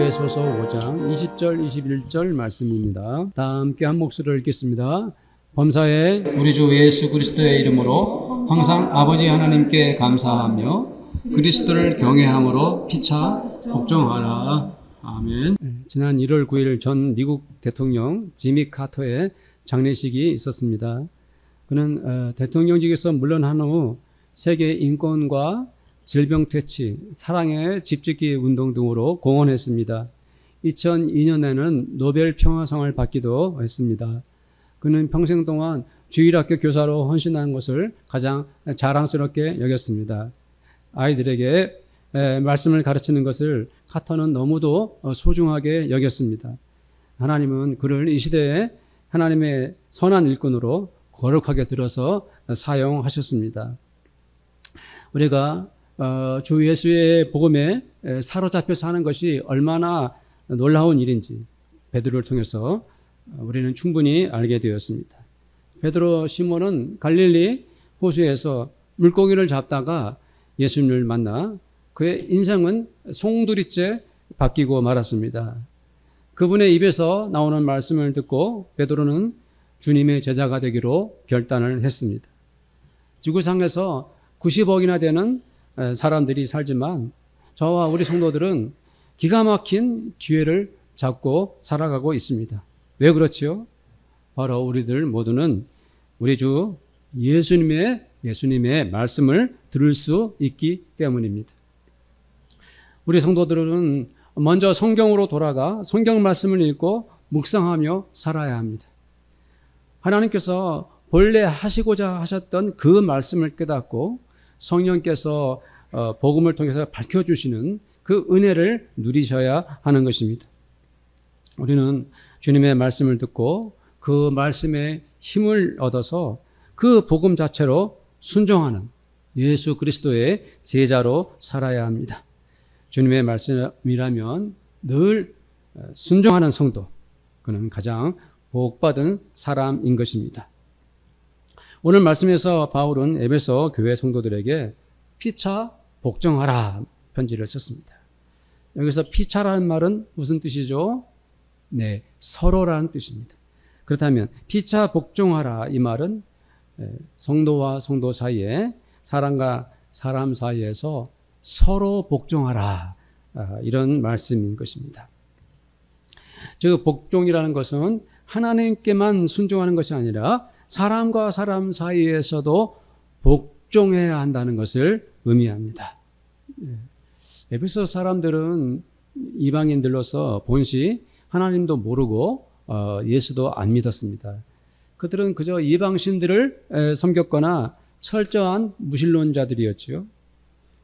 에베소서 5장 20절 21절 말씀입니다. 다 함께 한 목소리를 읽겠습니다. 범사에 우리 주 예수 그리스도의 이름으로 항상 아버지 하나님께 감사하며 그리스도를 경외함으로 피차 복종하라. 아멘. 지난 1월 9일 전 미국 대통령 지미 카터의 장례식이 있었습니다. 그는 대통령직에서 물러난 후 세계 인권과 질병 퇴치, 사랑의 집짓기 운동 등으로 공헌했습니다. 2002년에는 노벨 평화상을 받기도 했습니다. 그는 평생 동안 주일학교 교사로 헌신한 것을 가장 자랑스럽게 여겼습니다. 아이들에게 말씀을 가르치는 것을 카터는 너무도 소중하게 여겼습니다. 하나님은 그를 이 시대에 하나님의 선한 일꾼으로 거룩하게 들어서 사용하셨습니다. 우리가 주 예수의 복음에 사로잡혀 사는 것이 얼마나 놀라운 일인지 베드로를 통해서 우리는 충분히 알게 되었습니다. 베드로 시몬은 갈릴리 호수에서 물고기를 잡다가 예수님을 만나 그의 인생은 송두리째 바뀌고 말았습니다. 그분의 입에서 나오는 말씀을 듣고 베드로는 주님의 제자가 되기로 결단을 했습니다. 지구상에서 90억이나 되는 사람들이 살지만 저와 우리 성도들은 기가 막힌 기회를 잡고 살아가고 있습니다. 왜 그렇지요? 바로 우리들 모두는 우리 주 예수님의 말씀을 들을 수 있기 때문입니다. 우리 성도들은 먼저 성경으로 돌아가 성경 말씀을 읽고 묵상하며 살아야 합니다. 하나님께서 본래 하시고자 하셨던 그 말씀을 깨닫고 성령께서 복음을 통해서 밝혀주시는 그 은혜를 누리셔야 하는 것입니다. 우리는 주님의 말씀을 듣고 그 말씀에 힘을 얻어서 그 복음 자체로 순종하는 예수 그리스도의 제자로 살아야 합니다. 주님의 말씀이라면 늘 순종하는 성도, 그는 가장 복받은 사람인 것입니다. 오늘 말씀에서 바울은 에베소 교회 성도들에게 피차 복종하라 편지를 썼습니다. 여기서 피차라는 말은 무슨 뜻이죠? 네, 서로라는 뜻입니다. 그렇다면 피차 복종하라 이 말은 성도와 성도 사이에 사람과 사람 사이에서 서로 복종하라 이런 말씀인 것입니다. 즉 복종이라는 것은 하나님께만 순종하는 것이 아니라 사람과 사람 사이에서도 복종해야 한다는 것을 의미합니다. 에베소 사람들은 이방인들로서 본시 하나님도 모르고 예수도 안 믿었습니다. 그들은 그저 이방신들을 섬겼거나 철저한 무신론자들이었지요.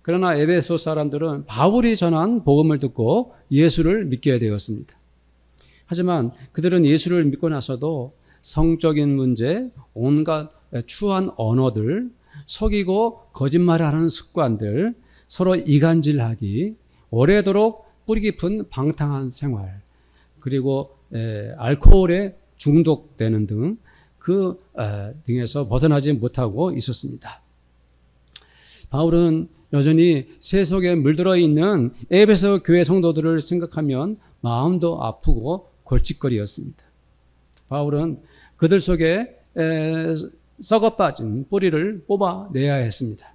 그러나 에베소 사람들은 바울이 전한 복음을 듣고 예수를 믿게 되었습니다. 하지만 그들은 예수를 믿고 나서도 성적인 문제, 온갖 추한 언어들, 속이고 거짓말하는 습관들, 서로 이간질하기, 오래도록 뿌리 깊은 방탕한 생활, 그리고 알코올에 중독되는 등 그 등에서 벗어나지 못하고 있었습니다. 바울은 여전히 세속에 물들어 있는 에베소 교회 성도들을 생각하면 마음도 아프고 골칫거리였습니다. 바울은 그들 속에 썩어빠진 뿌리를 뽑아내야 했습니다.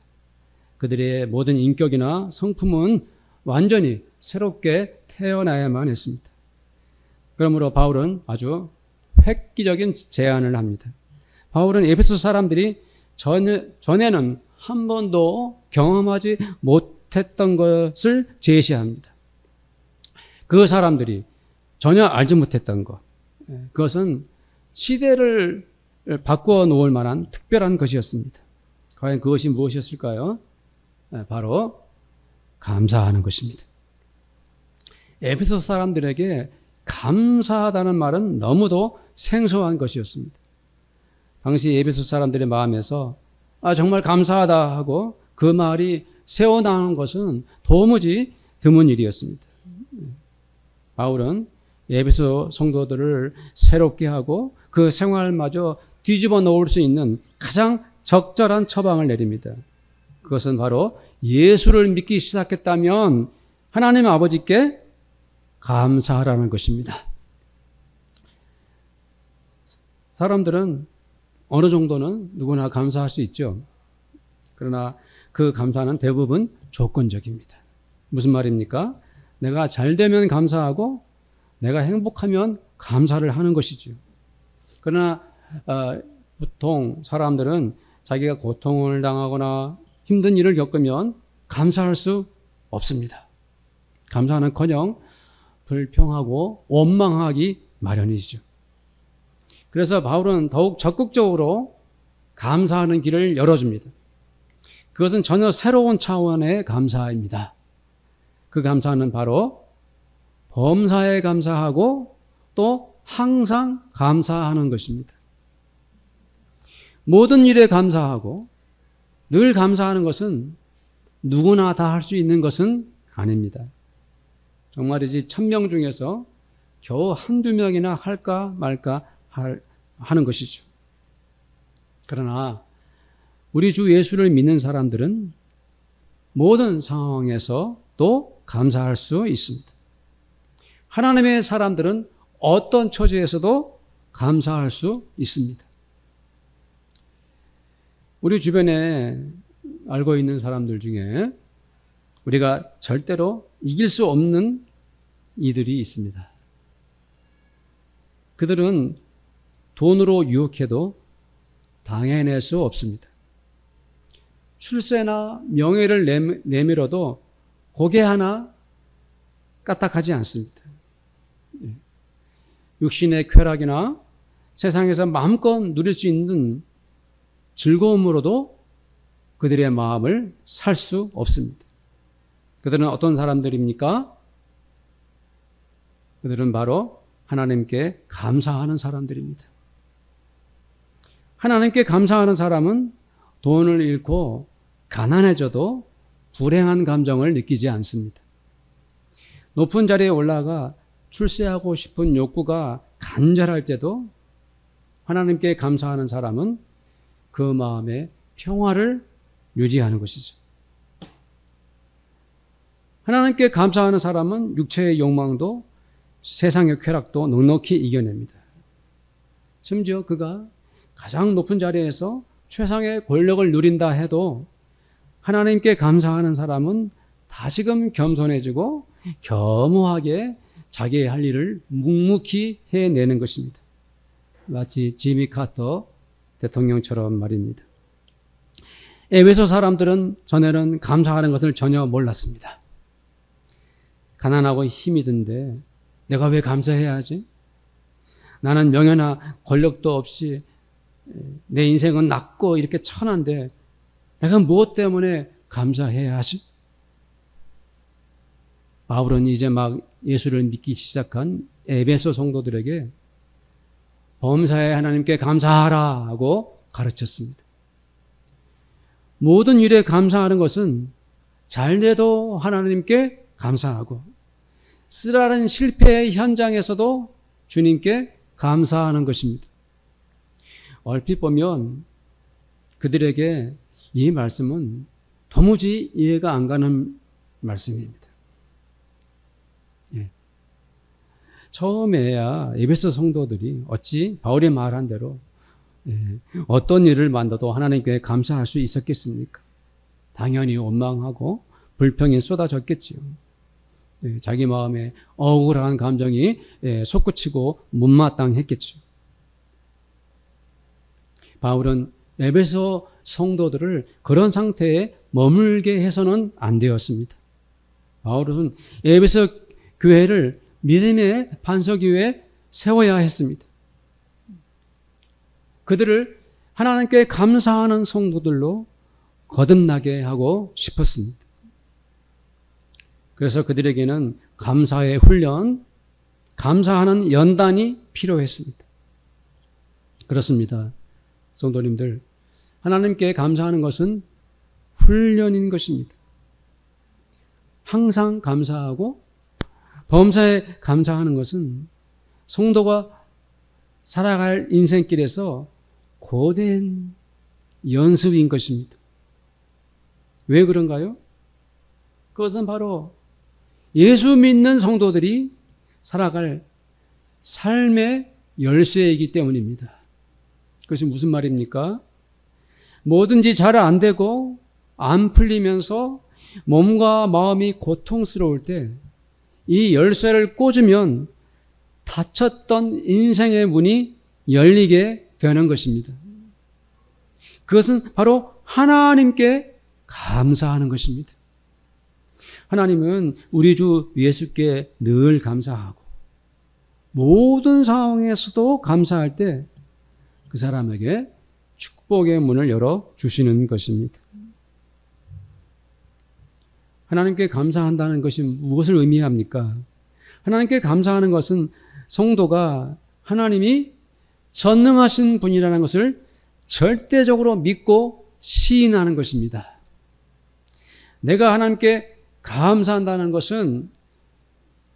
그들의 모든 인격이나 성품은 완전히 새롭게 태어나야만 했습니다. 그러므로 바울은 아주 획기적인 제안을 합니다. 바울은 에베소 사람들이 전에는 한 번도 경험하지 못했던 것을 제시합니다. 그 사람들이 전혀 알지 못했던 것, 그것은 시대를 바꾸어 놓을 만한 특별한 것이었습니다. 과연 그것이 무엇이었을까요? 바로 감사하는 것입니다. 에베소 사람들에게 감사하다는 말은 너무도 생소한 것이었습니다. 당시 에베소 사람들의 마음에서 정말 감사하다 하고 그 말이 새어나오는 것은 도무지 드문 일이었습니다. 바울은 에베소 성도들을 새롭게 하고 그 생활마저 뒤집어 놓을 수 있는 가장 적절한 처방을 내립니다. 그것은 바로 예수를 믿기 시작했다면 하나님 아버지께 감사하라는 것입니다. 사람들은 어느 정도는 누구나 감사할 수 있죠. 그러나 그 감사는 대부분 조건적입니다. 무슨 말입니까? 내가 잘 되면 감사하고 내가 행복하면 감사를 하는 것이죠. 그러나 보통 사람들은 자기가 고통을 당하거나 힘든 일을 겪으면 감사할 수 없습니다. 감사는커녕 불평하고 원망하기 마련이죠. 그래서 바울은 더욱 적극적으로 감사하는 길을 열어줍니다. 그것은 전혀 새로운 차원의 감사입니다. 그 감사는 바로 범사에 감사하고 또 항상 감사하는 것입니다. 모든 일에 감사하고 늘 감사하는 것은 누구나 다 할 수 있는 것은 아닙니다. 정말이지 1000명 중에서 겨우 한두 명이나 할까 말까 하는 것이죠. 그러나 우리 주 예수를 믿는 사람들은 모든 상황에서 또 감사할 수 있습니다. 하나님의 사람들은 어떤 처지에서도 감사할 수 있습니다. 우리 주변에 알고 있는 사람들 중에 우리가 절대로 이길 수 없는 이들이 있습니다. 그들은 돈으로 유혹해도 당해낼 수 없습니다. 출세나 명예를 내밀어도 고개 하나 까딱하지 않습니다. 육신의 쾌락이나 세상에서 마음껏 누릴 수 있는 즐거움으로도 그들의 마음을 살 수 없습니다. 그들은 어떤 사람들입니까? 그들은 바로 하나님께 감사하는 사람들입니다. 하나님께 감사하는 사람은 돈을 잃고 가난해져도 불행한 감정을 느끼지 않습니다. 높은 자리에 올라가 출세하고 싶은 욕구가 간절할 때도 하나님께 감사하는 사람은 그 마음에 평화를 유지하는 것이죠. 하나님께 감사하는 사람은 육체의 욕망도 세상의 쾌락도 넉넉히 이겨냅니다. 심지어 그가 가장 높은 자리에서 최상의 권력을 누린다 해도 하나님께 감사하는 사람은 다시금 겸손해지고 겸허하게 자기의 할 일을 묵묵히 해내는 것입니다. 마치 지미 카터 대통령처럼 말입니다. 에베소 사람들은 전에는 감사하는 것을 전혀 몰랐습니다. 가난하고 힘이 든데 내가 왜 감사해야 하지? 나는 명예나 권력도 없이 내 인생은 낮고 이렇게 천한데 내가 무엇 때문에 감사해야 하지? 바울은 이제 막 예수를 믿기 시작한 에베소 성도들에게 범사에 하나님께 감사하라 하고 가르쳤습니다. 모든 일에 감사하는 것은 잘돼도 하나님께 감사하고 쓰라린 실패의 현장에서도 주님께 감사하는 것입니다. 얼핏 보면 그들에게 이 말씀은 도무지 이해가 안 가는 말씀입니다. 처음에야 에베소 성도들이 어찌 바울이 말한 대로 어떤 일을 만나도 하나님께 감사할 수 있었겠습니까? 당연히 원망하고 불평이 쏟아졌겠지요. 자기 마음에 억울한 감정이 솟구치고 못마땅했겠죠. 바울은 에베소 성도들을 그런 상태에 머물게 해서는 안 되었습니다. 바울은 에베소 교회를 믿음의 반석 위에 세워야 했습니다. 그들을 하나님께 감사하는 성도들로 거듭나게 하고 싶었습니다. 그래서 그들에게는 감사의 훈련, 감사하는 연단이 필요했습니다. 그렇습니다. 성도님들, 하나님께 감사하는 것은 훈련인 것입니다. 항상 감사하고 범사에 감사하는 것은 성도가 살아갈 인생길에서 고된 연습인 것입니다. 왜 그런가요? 그것은 바로 예수 믿는 성도들이 살아갈 삶의 열쇠이기 때문입니다. 그것이 무슨 말입니까? 뭐든지 잘 안 되고 안 풀리면서 몸과 마음이 고통스러울 때 이 열쇠를 꽂으면 닫혔던 인생의 문이 열리게 되는 것입니다. 그것은 바로 하나님께 감사하는 것입니다. 하나님은 우리 주 예수께 늘 감사하고 모든 상황에서도 감사할 때 그 사람에게 축복의 문을 열어주시는 것입니다. 하나님께 감사한다는 것이 무엇을 의미합니까? 하나님께 감사하는 것은 성도가 하나님이 전능하신 분이라는 것을 절대적으로 믿고 시인하는 것입니다. 내가 하나님께 감사한다는 것은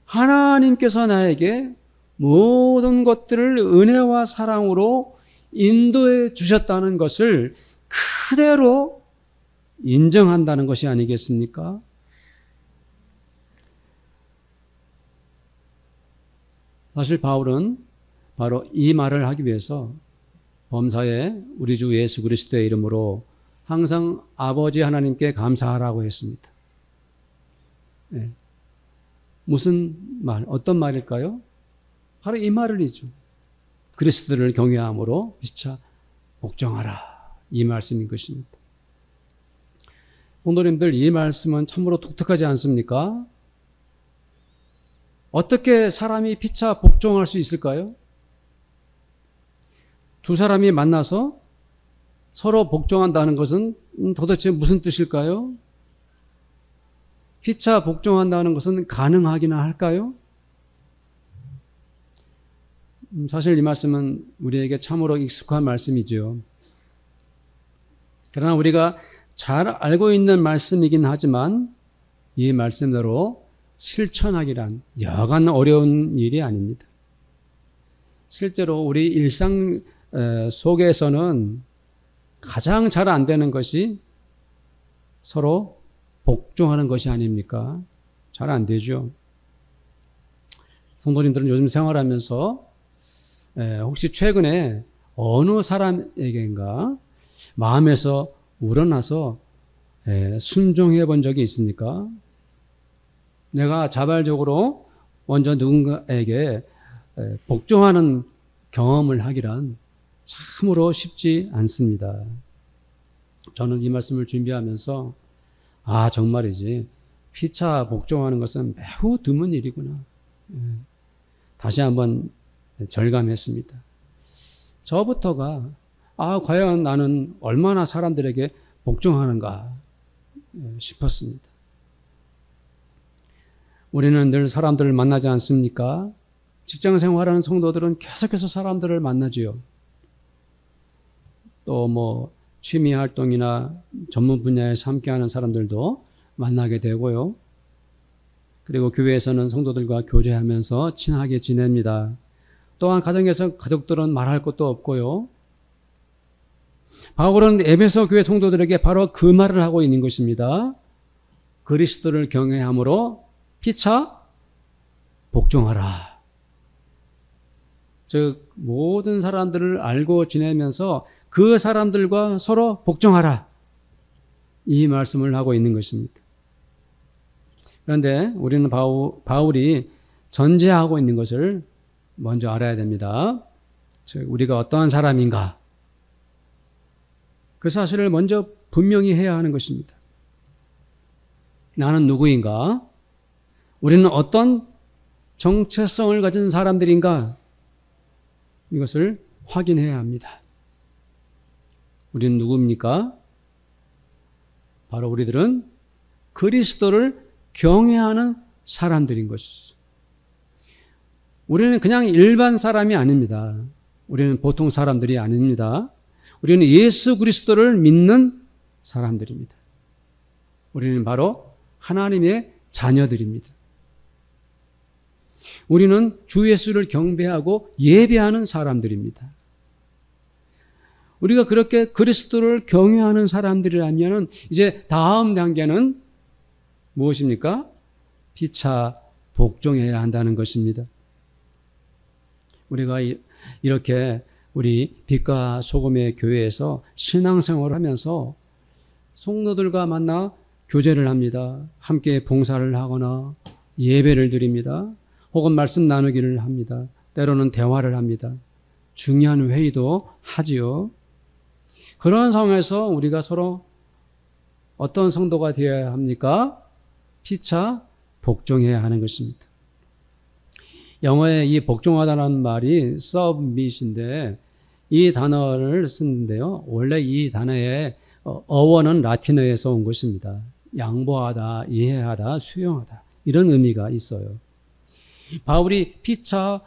하나님께서 나에게 모든 것들을 은혜와 사랑으로 인도해 주셨다는 것을 그대로 인정한다는 것이 아니겠습니까? 사실 바울은 바로 이 말을 하기 위해서 범사에 우리 주 예수 그리스도의 이름으로 항상 아버지 하나님께 감사하라고 했습니다. 네. 무슨 말, 어떤 말일까요? 바로 이 말이죠. 그리스도를 경외함으로 피차 복종하라. 이 말씀인 것입니다. 성도님들, 이 말씀은 참으로 독특하지 않습니까? 어떻게 사람이 피차 복종할 수 있을까요? 두 사람이 만나서 서로 복종한다는 것은 도대체 무슨 뜻일까요? 피차 복종한다는 것은 가능하기나 할까요? 사실 이 말씀은 우리에게 참으로 익숙한 말씀이죠. 그러나 우리가 잘 알고 있는 말씀이긴 하지만 이 말씀대로 실천하기란 여간 어려운 일이 아닙니다. 실제로 우리 일상 속에서는 가장 잘 안 되는 것이 서로 복종하는 것이 아닙니까? 잘 안 되죠. 성도님들은 요즘 생활하면서 혹시 최근에 어느 사람에게인가 마음에서 우러나서 순종해 본 적이 있습니까? 내가 자발적으로 먼저 누군가에게 복종하는 경험을 하기란 참으로 쉽지 않습니다. 저는 이 말씀을 준비하면서 정말이지 피차 복종하는 것은 매우 드문 일이구나. 다시 한번 절감했습니다. 저부터가 과연 나는 얼마나 사람들에게 복종하는가 싶었습니다. 우리는 늘 사람들을 만나지 않습니까? 직장 생활하는 성도들은 계속해서 사람들을 만나지요. 또 취미 활동이나 전문 분야에서 함께하는 사람들도 만나게 되고요. 그리고 교회에서는 성도들과 교제하면서 친하게 지냅니다. 또한 가정에서 가족들은 말할 것도 없고요. 바울은 에베소 교회 성도들에게 바로 그 말을 하고 있는 것입니다. 그리스도를 경외함으로 피차 복종하라. 즉 모든 사람들을 알고 지내면서 그 사람들과 서로 복종하라. 이 말씀을 하고 있는 것입니다. 그런데 우리는 바울이 전제하고 있는 것을 먼저 알아야 됩니다. 즉 우리가 어떠한 사람인가? 그 사실을 먼저 분명히 해야 하는 것입니다. 나는 누구인가? 우리는 어떤 정체성을 가진 사람들인가? 이것을 확인해야 합니다. 우리는 누구입니까? 바로 우리들은 그리스도를 경외하는 사람들인 것이죠. 우리는 그냥 일반 사람이 아닙니다. 우리는 보통 사람들이 아닙니다. 우리는 예수 그리스도를 믿는 사람들입니다. 우리는 바로 하나님의 자녀들입니다. 우리는 주 예수를 경배하고 예배하는 사람들입니다. 우리가 그렇게 그리스도를 경외하는 사람들이라면 이제 다음 단계는 무엇입니까? 피차 복종해야 한다는 것입니다. 우리가 이렇게 우리 빛과 소금의 교회에서 신앙생활을 하면서 성도들과 만나 교제를 합니다. 함께 봉사를 하거나 예배를 드립니다. 혹은 말씀 나누기를 합니다. 때로는 대화를 합니다. 중요한 회의도 하지요. 그런 상황에서 우리가 서로 어떤 성도가 되어야 합니까? 피차 복종해야 하는 것입니다. 영어의 이 복종하다라는 말이 submit인데 이 단어를 쓰는데요. 원래 이 단어의 어원은 라틴어에서 온 것입니다. 양보하다, 이해하다, 수용하다 이런 의미가 있어요. 바울이 피차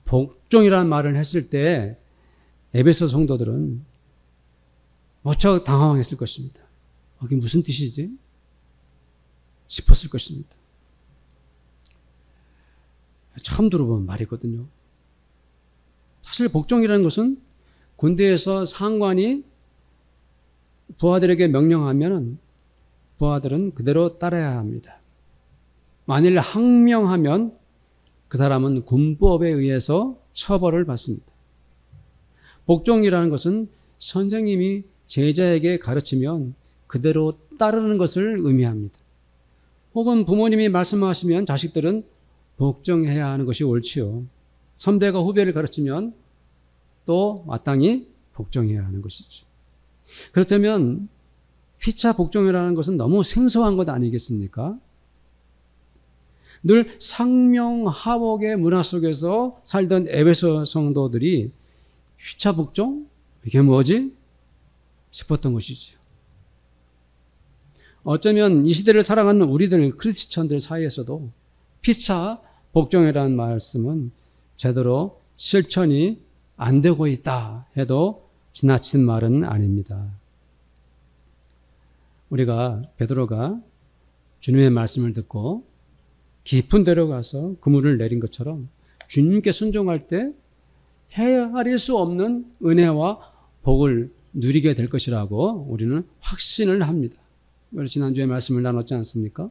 복종이라는 말을 했을 때 에베소 성도들은 무척 당황했을 것입니다. 이게 무슨 뜻이지? 싶었을 것입니다. 처음 들어본 말이거든요. 사실 복종이라는 것은 군대에서 상관이 부하들에게 명령하면 부하들은 그대로 따라야 합니다. 만일 항명하면 그 사람은 군법에 의해서 처벌을 받습니다. 복종이라는 것은 선생님이 제자에게 가르치면 그대로 따르는 것을 의미합니다. 혹은 부모님이 말씀하시면 자식들은 복종해야 하는 것이 옳지요. 선배가 후배를 가르치면 또 마땅히 복종해야 하는 것이죠. 그렇다면 피차 복종이라는 것은 너무 생소한 것 아니겠습니까? 늘 상명하복의 문화 속에서 살던 에베소 성도들이 피차 복종? 이게 뭐지? 싶었던 것이죠. 어쩌면 이 시대를 살아가는 우리들 크리스천들 사이에서도 피차 복종이라는 말씀은 제대로 실천이 안 되고 있다 해도 지나친 말은 아닙니다. 우리가 베드로가 주님의 말씀을 듣고 깊은 데로 가서 그물을 내린 것처럼 주님께 순종할 때 헤아릴 수 없는 은혜와 복을 누리게 될 것이라고 우리는 확신을 합니다. 우리 지난주에 말씀을 나눴지 않습니까?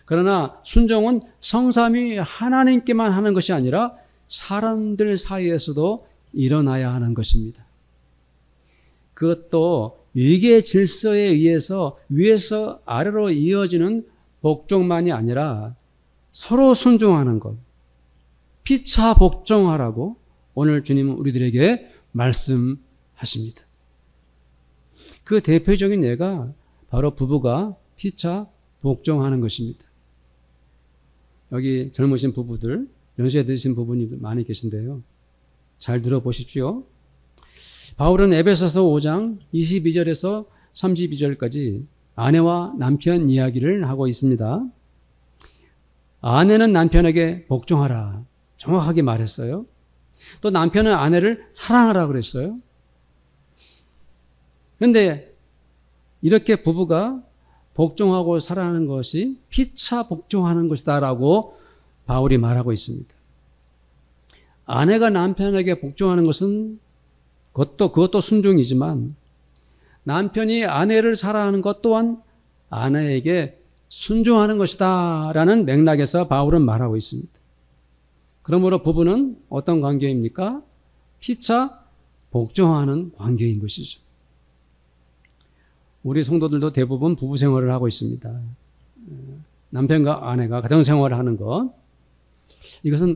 그러나 순종은 성삼위 하나님께만 하는 것이 아니라 사람들 사이에서도 일어나야 하는 것입니다. 그것도 위계 질서에 의해서 위에서 아래로 이어지는 복종만이 아니라 서로 순종하는 것, 피차 복종하라고 오늘 주님은 우리들에게 말씀하십니다. 그 대표적인 예가 바로 부부가 피차 복종하는 것입니다. 여기 젊으신 부부들, 연세 드신 부부님들 많이 계신데요. 잘 들어보십시오. 바울은 에베소서 5장 22절에서 32절까지 아내와 남편 이야기를 하고 있습니다. 아내는 남편에게 복종하라. 정확하게 말했어요. 또 남편은 아내를 사랑하라 그랬어요. 그런데 이렇게 부부가 복종하고 살아가는 것이 피차 복종하는 것이다라고 바울이 말하고 있습니다. 아내가 남편에게 복종하는 것은 그것도 순종이지만 남편이 아내를 사랑하는 것 또한 아내에게 순종하는 것이다 라는 맥락에서 바울은 말하고 있습니다. 그러므로 부부는 어떤 관계입니까? 피차 복종하는 관계인 것이죠. 우리 성도들도 대부분 부부 생활을 하고 있습니다. 남편과 아내가 가정 생활을 하는 것. 이것은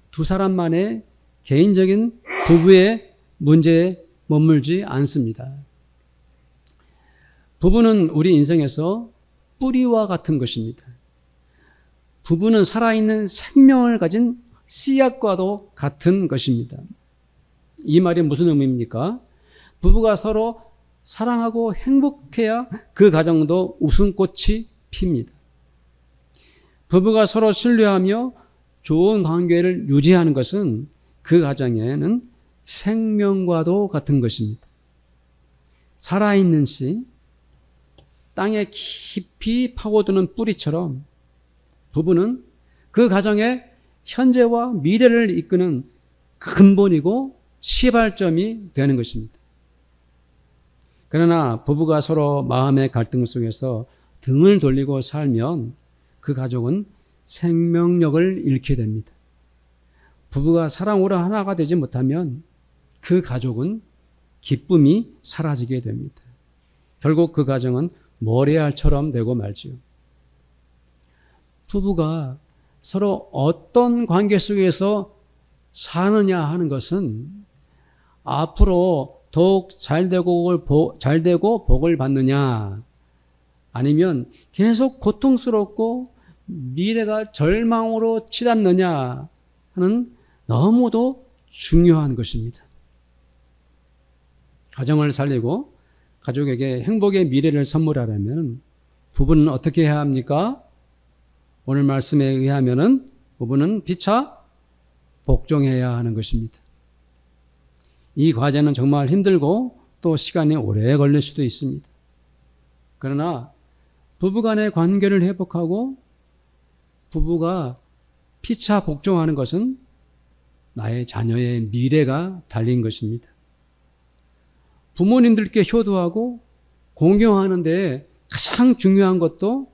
두 사람만의 개인적인 부부의 문제에 머물지 않습니다. 부부는 우리 인생에서 뿌리와 같은 것입니다. 부부는 살아있는 생명을 가진 씨앗과도 같은 것입니다. 이 말이 무슨 의미입니까? 부부가 서로 사랑하고 행복해야 그 가정도 웃음꽃이 핍니다. 부부가 서로 신뢰하며 좋은 관계를 유지하는 것은 그 가정에는 생명과도 같은 것입니다. 살아있는 씨, 땅에 깊이 파고드는 뿌리처럼 부부는 그 가정의 현재와 미래를 이끄는 근본이고 시발점이 되는 것입니다. 그러나 부부가 서로 마음의 갈등 속에서 등을 돌리고 살면 그 가족은 생명력을 잃게 됩니다. 부부가 사랑으로 하나가 되지 못하면 그 가족은 기쁨이 사라지게 됩니다. 결국 그 가정은 모래알처럼 되고 말지요. 부부가 서로 어떤 관계 속에서 사느냐 하는 것은 앞으로 더욱 잘되고 복을 받느냐, 아니면 계속 고통스럽고 미래가 절망으로 치닫느냐 하는 너무도 중요한 것입니다. 가정을 살리고 가족에게 행복의 미래를 선물하려면 부부는 어떻게 해야 합니까? 오늘 말씀에 의하면 부부는 피차 복종해야 하는 것입니다. 이 과제는 정말 힘들고 또 시간이 오래 걸릴 수도 있습니다. 그러나 부부간의 관계를 회복하고 부부가 피차 복종하는 것은 나의 자녀의 미래가 달린 것입니다. 부모님들께 효도하고 공경하는 데 가장 중요한 것도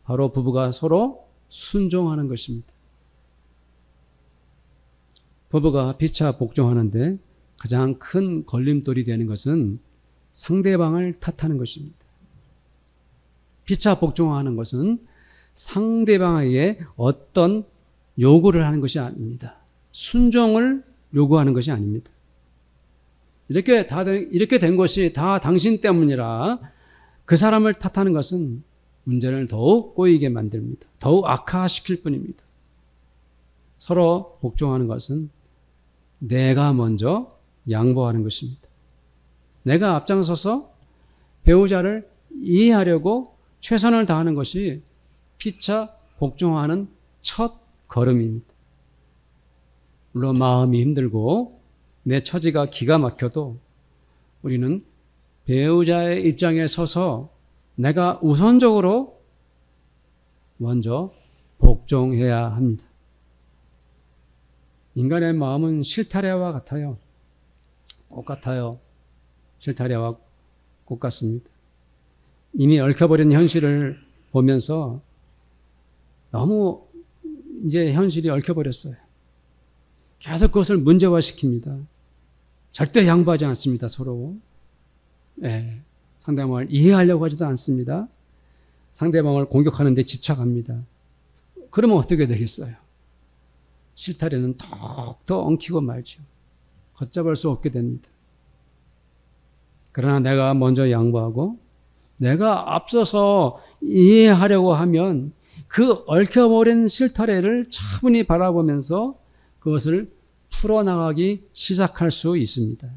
바로 부부가 서로 순종하는 것입니다. 부부가 피차 복종하는데 가장 큰 걸림돌이 되는 것은 상대방을 탓하는 것입니다. 피차 복종하는 것은 상대방에게 어떤 요구를 하는 것이 아닙니다. 순종을 요구하는 것이 아닙니다. 이렇게 된 것이 다 당신 때문이라 그 사람을 탓하는 것은 문제를 더욱 꼬이게 만듭니다. 더욱 악화시킬 뿐입니다. 서로 복종하는 것은 내가 먼저 양보하는 것입니다. 내가 앞장서서 배우자를 이해하려고 최선을 다하는 것이 피차 복종하는 첫 걸음입니다. 물론 마음이 힘들고 내 처지가 기가 막혀도 우리는 배우자의 입장에 서서 내가 우선적으로 먼저 복종해야 합니다. 인간의 마음은 실타래와 같아요. 똑같아요. 실타래와 똑같습니다. 이미 얽혀버린 현실을 보면서 너무 이제 현실이 얽혀버렸어요. 계속 그것을 문제화시킵니다. 절대 양보하지 않습니다. 서로. 상대방을 이해하려고 하지도 않습니다. 상대방을 공격하는 데 집착합니다. 그러면 어떻게 되겠어요? 실타래는 더욱더 엉키고 말죠. 걷잡을 수 없게 됩니다. 그러나 내가 먼저 양보하고 내가 앞서서 이해하려고 하면 그 얽혀버린 실타래를 차분히 바라보면서 그것을 풀어나가기 시작할 수 있습니다.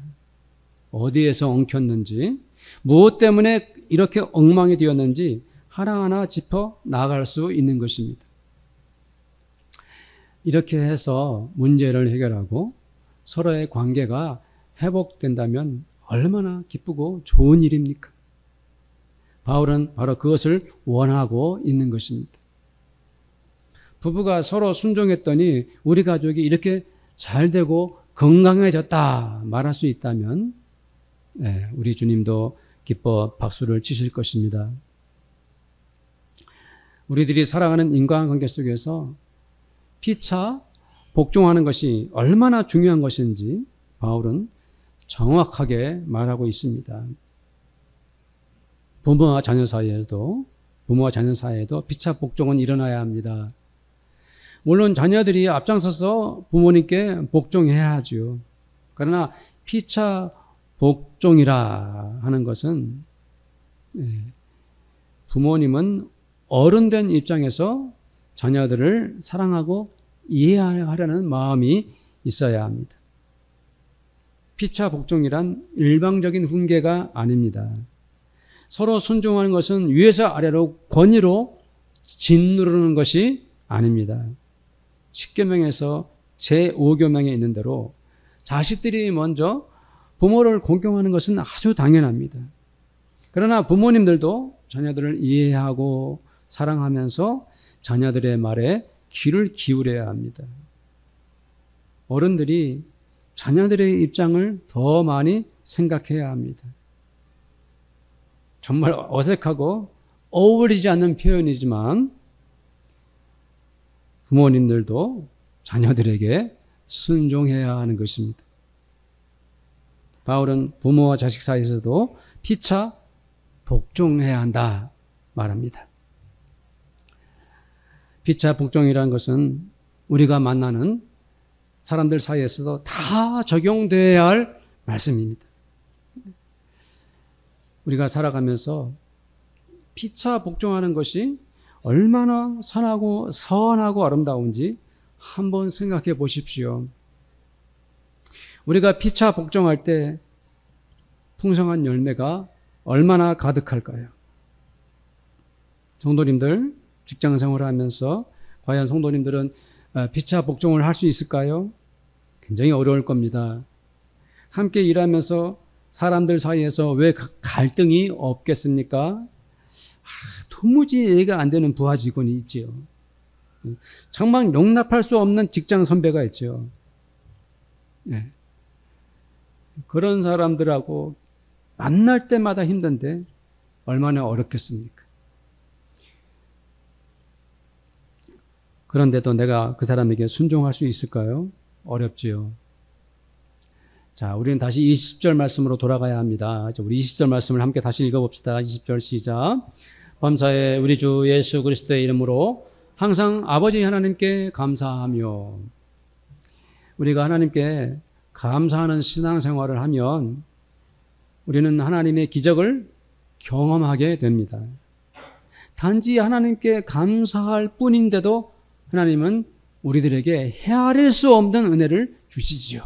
어디에서 엉켰는지, 무엇 때문에 이렇게 엉망이 되었는지 하나하나 짚어 나갈 수 있는 것입니다. 이렇게 해서 문제를 해결하고 서로의 관계가 회복된다면 얼마나 기쁘고 좋은 일입니까? 바울은 바로 그것을 원하고 있는 것입니다. 부부가 서로 순종했더니 우리 가족이 이렇게 잘 되고 건강해졌다 말할 수 있다면 우리 주님도 기뻐 박수를 치실 것입니다. 우리들이 살아가는 인간관계 속에서 피차 복종하는 것이 얼마나 중요한 것인지 바울은 정확하게 말하고 있습니다. 부모와 자녀 사이에도 피차 복종은 일어나야 합니다. 물론 자녀들이 앞장서서 부모님께 복종해야 하죠. 그러나 피차 복종이라 하는 것은 부모님은 어른된 입장에서 자녀들을 사랑하고 이해하려는 마음이 있어야 합니다. 피차 복종이란 일방적인 훈계가 아닙니다. 서로 순종하는 것은 위에서 아래로 권위로 짓누르는 것이 아닙니다. 10계명에서 제5계명에 있는 대로 자식들이 먼저 부모를 공경하는 것은 아주 당연합니다. 그러나 부모님들도 자녀들을 이해하고 사랑하면서 자녀들의 말에 귀를 기울여야 합니다. 어른들이 자녀들의 입장을 더 많이 생각해야 합니다. 정말 어색하고 어울리지 않는 표현이지만 부모님들도 자녀들에게 순종해야 하는 것입니다. 바울은 부모와 자식 사이에서도 피차 복종해야 한다 말합니다. 피차 복종이라는 것은 우리가 만나는 사람들 사이에서도 다 적용되어야 할 말씀입니다. 우리가 살아가면서 피차 복종하는 것이 얼마나 선하고 선하고 아름다운지 한번 생각해 보십시오. 우리가 피차 복종할 때 풍성한 열매가 얼마나 가득할까요? 성도님들 직장 생활을 하면서 과연 성도님들은 피차 복종을 할 수 있을까요? 굉장히 어려울 겁니다. 함께 일하면서 사람들 사이에서 왜 갈등이 없겠습니까? 도무지 이해가 안 되는 부하 직원이 있지요. 정말 용납할 수 없는 직장 선배가 있죠. 네. 그런 사람들하고 만날 때마다 힘든데 얼마나 어렵겠습니까? 그런데도 내가 그 사람에게 순종할 수 있을까요? 어렵지요. 자, 우리는 다시 20절 말씀으로 돌아가야 합니다. 우리 20절 말씀을 함께 다시 읽어봅시다. 20절 시작. 범사에 우리 주 예수 그리스도의 이름으로 항상 아버지 하나님께 감사하며. 우리가 하나님께 감사하는 신앙생활을 하면 우리는 하나님의 기적을 경험하게 됩니다. 단지 하나님께 감사할 뿐인데도 하나님은 우리들에게 헤아릴 수 없는 은혜를 주시지요.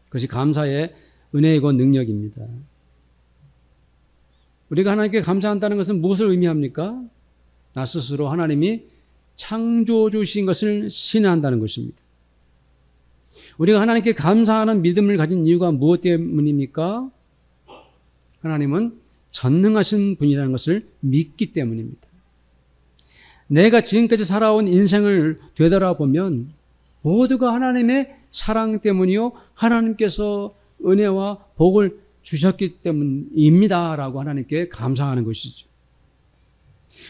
그것이 감사의 은혜이고 능력입니다. 우리가 하나님께 감사한다는 것은 무엇을 의미합니까? 나 스스로 하나님이 창조해 주신 것을 신뢰한다는 것입니다. 우리가 하나님께 감사하는 믿음을 가진 이유가 무엇 때문입니까? 하나님은 전능하신 분이라는 것을 믿기 때문입니다. 내가 지금까지 살아온 인생을 되돌아보면 모두가 하나님의 사랑 때문이요, 하나님께서 은혜와 복을 주셨기 때문입니다 라고 하나님께 감사하는 것이죠.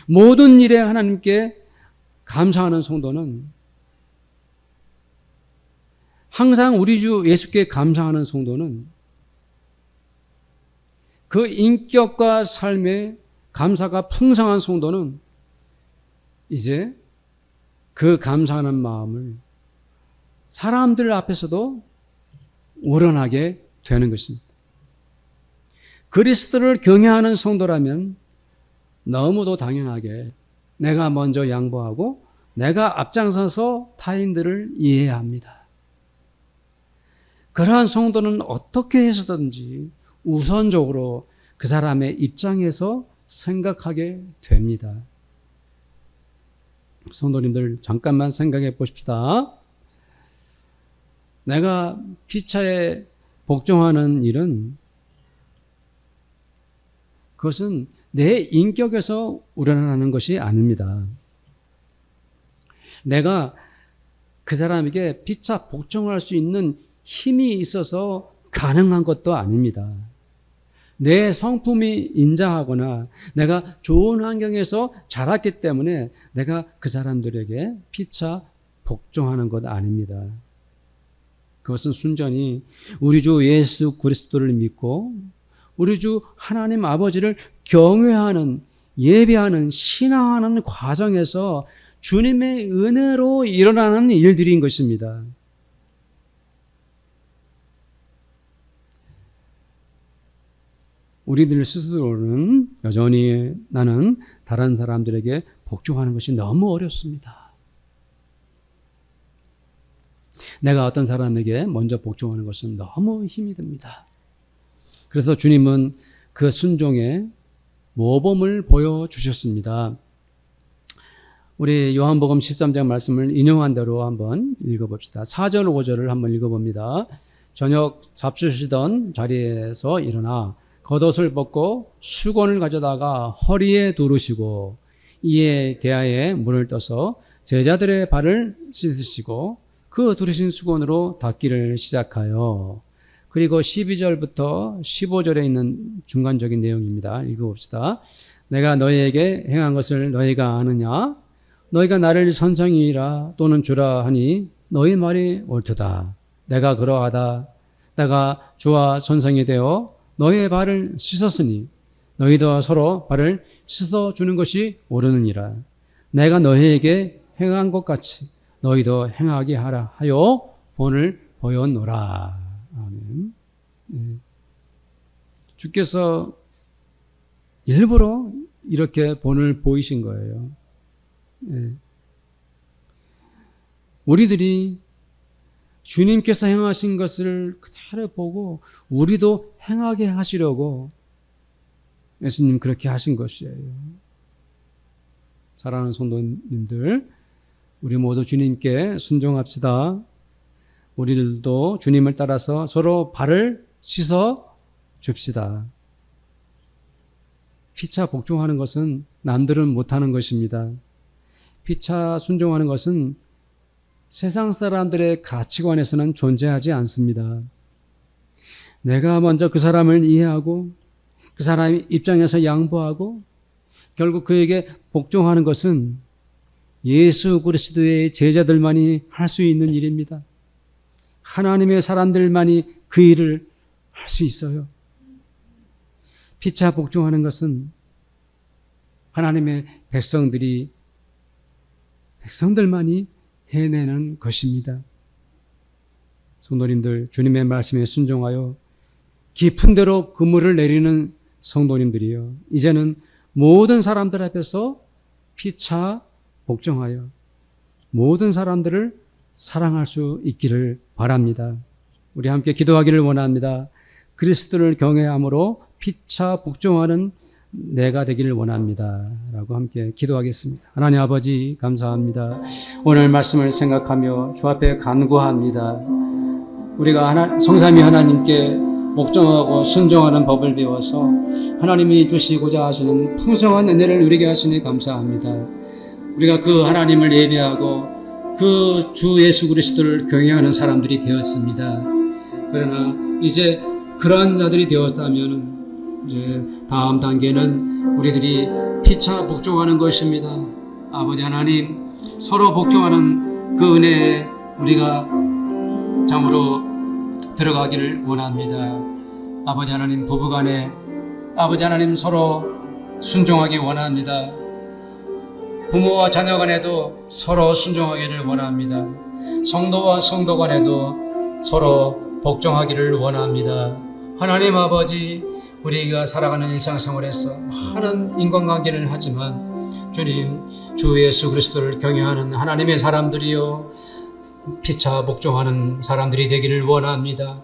모든 일에 하나님께 감사하는 성도는, 항상 우리 주 예수께 감사하는 성도는 그 인격과 삶에 감사가 풍성한 성도는 이제 그 감사하는 마음을 사람들 앞에서도 우러나게 되는 것입니다. 그리스도를 경외하는 성도라면 너무도 당연하게 내가 먼저 양보하고 내가 앞장서서 타인들을 이해해야 합니다. 그러한 성도는 어떻게 해서든지 우선적으로 그 사람의 입장에서 생각하게 됩니다. 성도님들 잠깐만 생각해 보십시다. 내가 피차에 복종하는 일은 그것은 내 인격에서 우러나는 것이 아닙니다. 내가 그 사람에게 피차 복종할 수 있는 힘이 있어서 가능한 것도 아닙니다. 내 성품이 인자하거나 내가 좋은 환경에서 자랐기 때문에 내가 그 사람들에게 피차 복종하는 것 아닙니다. 그것은 순전히 우리 주 예수 그리스도를 믿고 우리 주 하나님 아버지를 경외하는, 예배하는, 신앙하는 과정에서 주님의 은혜로 일어나는 일들인 것입니다. 우리들 스스로는 여전히 나는 다른 사람들에게 복종하는 것이 너무 어렵습니다. 내가 어떤 사람에게 먼저 복종하는 것은 너무 힘이 듭니다. 그래서 주님은 그 순종의 모범을 보여주셨습니다. 우리 요한복음 13장 말씀을 인용한 대로 한번 읽어봅시다. 4절 5절을 한번 읽어봅니다. 저녁 잡수시던 자리에서 일어나 겉옷을 벗고 수건을 가져다가 허리에 두르시고 이에 대야에 물을 떠서 제자들의 발을 씻으시고 그 두르신 수건으로 닦기를 시작하여, 그리고 12절부터 15절에 있는 중간적인 내용입니다. 읽어봅시다. 내가 너희에게 행한 것을 너희가 아느냐? 너희가 나를 선생이라 또는 주라 하니 너희 말이 옳도다. 내가 그러하다. 내가 주와 선생이 되어 너희의 발을 씻었으니 너희도 서로 발을 씻어주는 것이 옳으느니라. 내가 너희에게 행한 것 같이 너희도 행하게 하라 하여 본을 보였노라. 아멘. 주께서 일부러 이렇게 본을 보이신 거예요. 우리들이 주님께서 행하신 것을 그대로 보고 우리도 행하게 하시려고 예수님 그렇게 하신 것이에요. 사랑하는 성도님들, 우리 모두 주님께 순종합시다. 우리들도 주님을 따라서 서로 발을 씻어 줍시다. 피차 복종하는 것은 남들은 못하는 것입니다. 피차 순종하는 것은 세상 사람들의 가치관에서는 존재하지 않습니다. 내가 먼저 그 사람을 이해하고 그 사람의 입장에서 양보하고 결국 그에게 복종하는 것은 예수 그리스도의 제자들만이 할 수 있는 일입니다. 하나님의 사람들만이 그 일을 할 수 있어요. 피차 복종하는 것은 하나님의 백성들만이 해내는 것입니다. 성도님들, 주님의 말씀에 순종하여 깊은 데로 그물을 내리는 성도님들이요. 이제는 모든 사람들 앞에서 피차 복종하여 모든 사람들을 사랑할 수 있기를 바랍니다. 우리 함께 기도하기를 원합니다. 그리스도를 경외함으로 피차 복종하는 내가 되기를 원합니다. 라고 함께 기도하겠습니다. 하나님 아버지 감사합니다. 오늘 말씀을 생각하며 주 앞에 간구합니다. 우리가 성삼위 하나님께 복종하고 순종하는 법을 배워서 하나님이 주시고자 하시는 풍성한 은혜를 누리게 하시니 감사합니다. 우리가 그 하나님을 예배하고 그 주 예수 그리스도를 경외하는 사람들이 되었습니다. 그러나 이제 그러한 자들이 되었다면 이제 다음 단계는 우리들이 피차 복종하는 것입니다. 아버지 하나님, 서로 복종하는 그 은혜에 우리가 참으로 들어가기를 원합니다. 아버지 하나님, 부부간에 아버지 하나님 서로 순종하기 원합니다. 부모와 자녀 간에도 서로 순종하기를 원합니다. 성도와 성도 간에도 서로 복종하기를 원합니다. 하나님 아버지, 우리가 살아가는 일상생활에서 많은 인간관계를 하지만 주님, 주 예수 그리스도를 경외하는 하나님의 사람들이요 피차 복종하는 사람들이 되기를 원합니다.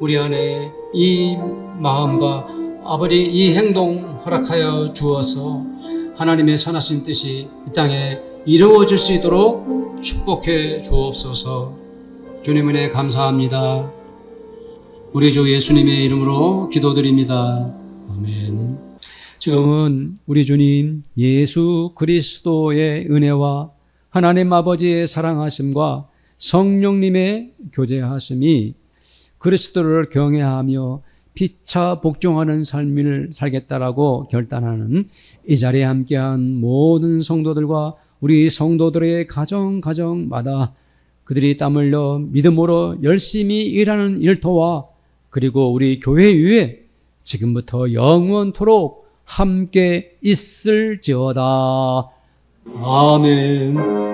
우리 안에 이 마음과 아버지 이 행동 허락하여 주어서 하나님의 선하신 뜻이 이 땅에 이루어질 수 있도록 축복해 주옵소서. 주님 은혜 감사합니다. 우리 주 예수님의 이름으로 기도드립니다. 아멘. 지금은 우리 주님 예수 그리스도의 은혜와 하나님 아버지의 사랑하심과 성령님의 교제하심이 그리스도를 경외하며 피차 복종하는 삶을 살겠다라고 결단하는 이 자리에 함께한 모든 성도들과 우리 성도들의 가정마다 그들이 땀 흘려 믿음으로 열심히 일하는 일터와 그리고 우리 교회 위에 지금부터 영원토록 함께 있을지어다. 아멘.